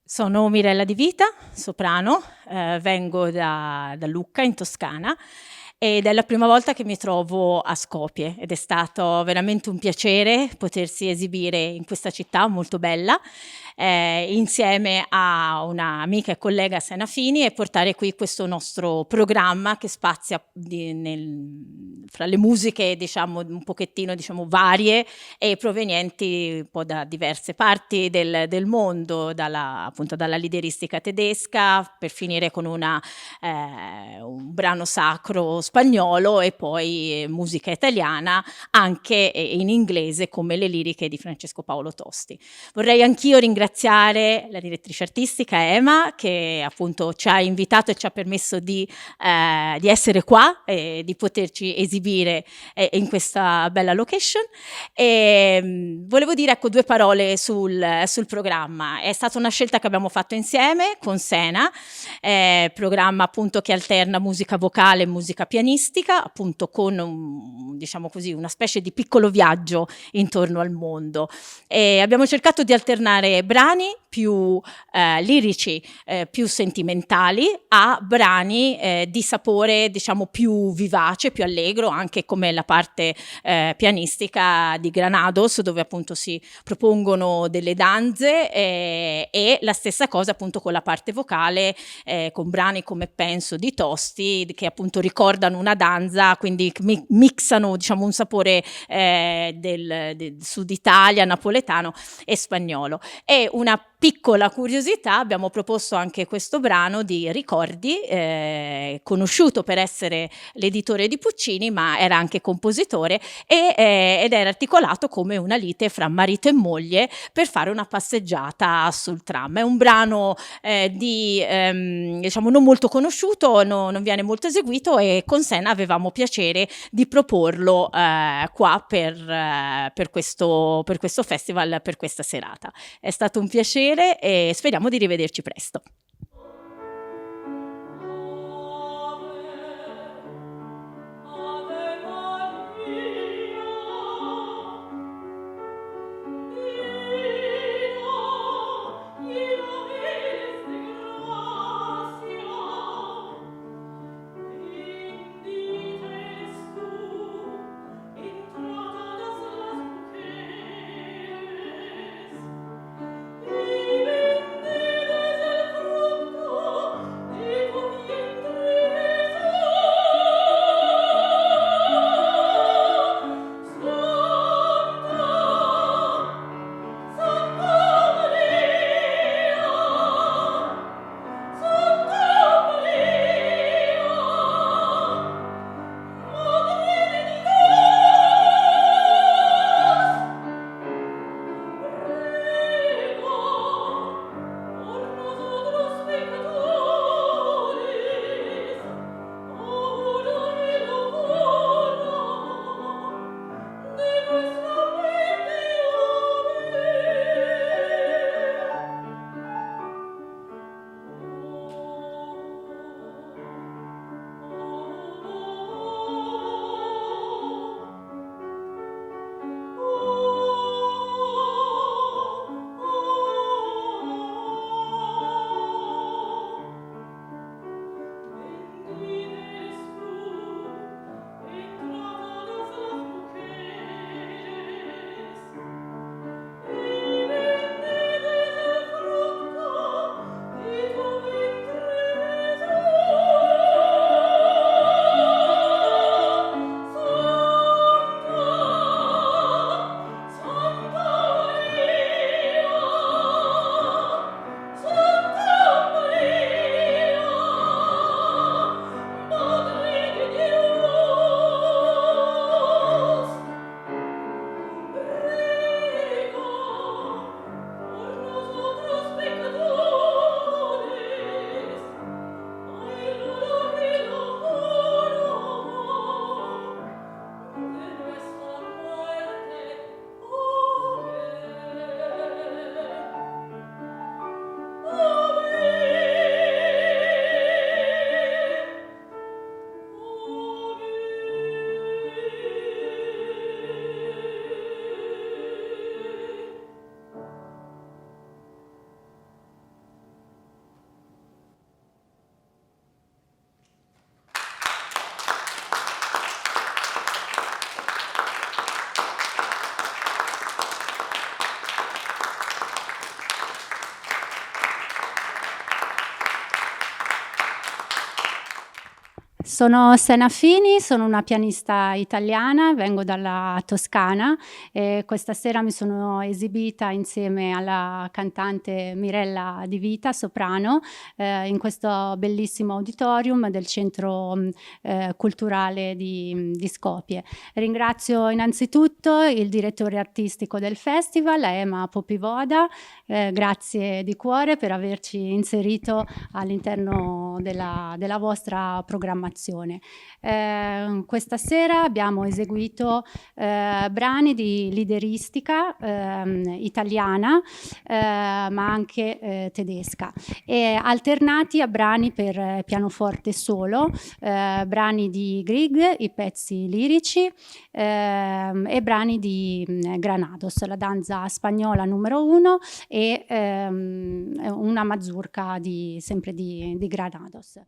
Sono Mirella Di Vita, soprano, vengo da Lucca in Toscana ed è la prima volta che mi trovo a Skopje ed è stato veramente un piacere potersi esibire in questa città molto bella insieme a un'amica e collega Sena Fini e portare qui questo nostro programma che spazia fra le musiche diciamo un pochettino diciamo varie e provenienti un po' da diverse parti del mondo, appunto dalla lideristica tedesca per finire con un brano sacro spagnolo e poi musica italiana anche in inglese come le liriche di Francesco Paolo Tosti. Vorrei anch'io ringraziare la direttrice artistica Ema che appunto ci ha invitato e ci ha permesso di essere qua e di poterci esibire in questa bella location. Volevo dire ecco due parole sul programma. È stata una scelta che abbiamo fatto insieme con Sena, programma appunto che alterna musica vocale e musica pianistica, appunto con diciamo così una specie di piccolo viaggio intorno al mondo. Abbiamo cercato di alternare brani più lirici, più sentimentali a brani di sapore diciamo più vivace, più allegro, anche come la parte pianistica di Granados, dove appunto si propongono delle danze e la stessa cosa appunto con la parte vocale, con brani come Penso di Tosti, che appunto ricordano una danza, quindi mixano diciamo un sapore del Sud Italia, napoletano e spagnolo. E una piccola curiosità, abbiamo proposto anche questo brano di Ricordi, conosciuto per essere l'editore di Puccini, ma era anche compositore ed era articolato come una lite fra marito e moglie per fare una passeggiata sul tram. È un brano diciamo non molto conosciuto, non viene molto eseguito e con Sena avevamo piacere di proporlo qua per questo festival, per questa serata. È stato un piacere e speriamo di rivederci presto. Sono Sena Fini, sono una pianista italiana, vengo dalla Toscana e questa sera mi sono esibita insieme alla cantante Mirella Di Vita, soprano, in questo bellissimo auditorium del Centro Culturale di Skopje. Ringrazio innanzitutto il direttore artistico del festival, Ema Popivoda, grazie di cuore per averci inserito all'interno della vostra programmazione. Questa sera abbiamo eseguito brani di lideristica italiana ma anche tedesca, e alternati a brani per pianoforte solo, brani di Grieg, i pezzi lirici, e brani di Granados, la danza spagnola numero 1, e una mazurka sempre di Granados.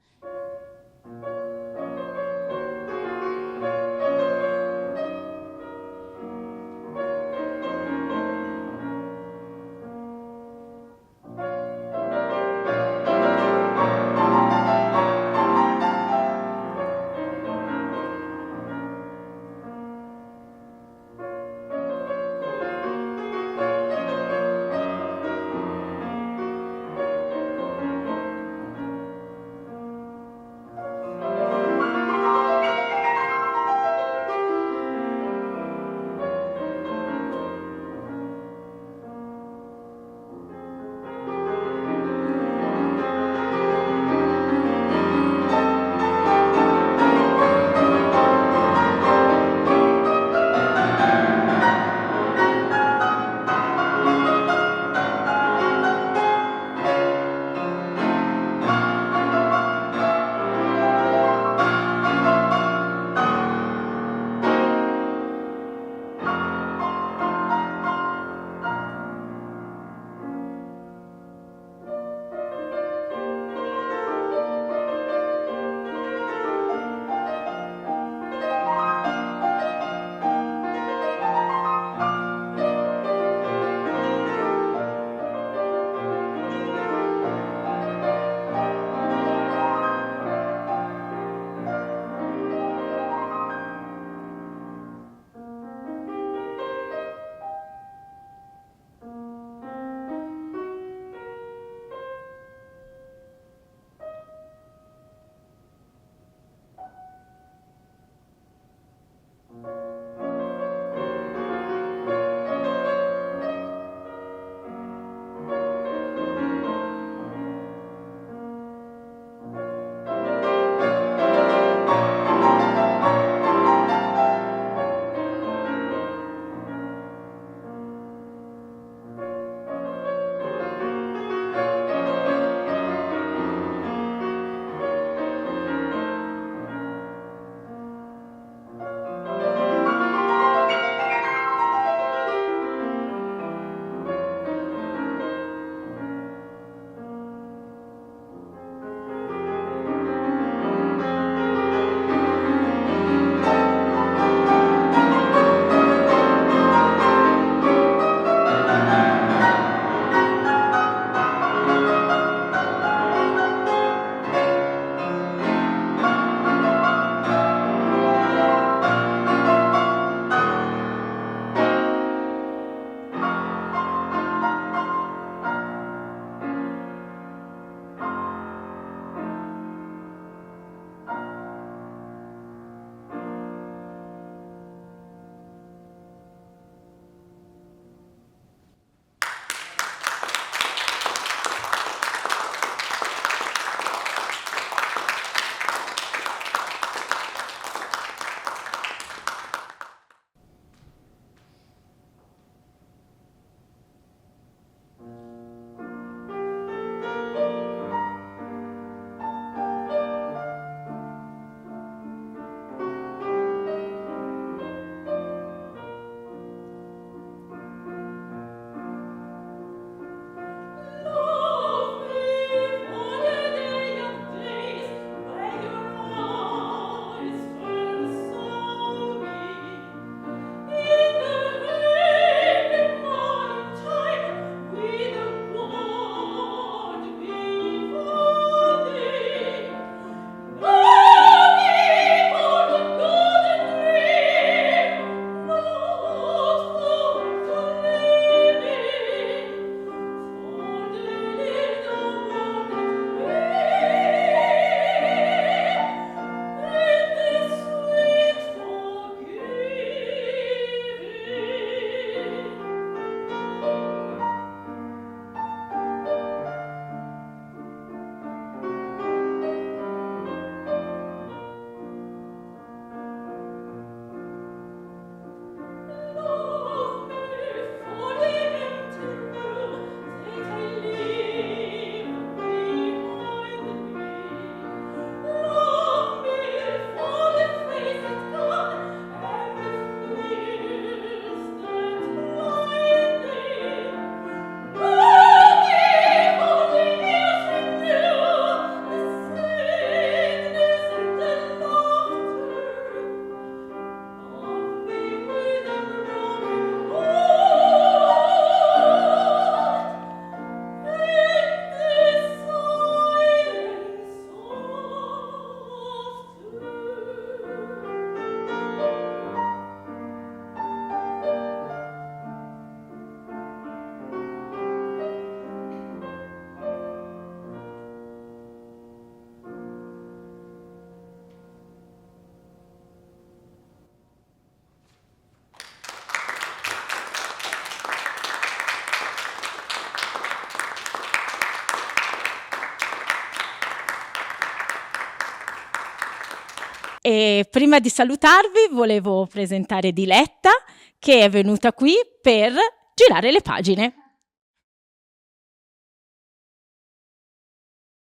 E prima di salutarvi volevo presentare Diletta, che è venuta qui per girare le pagine.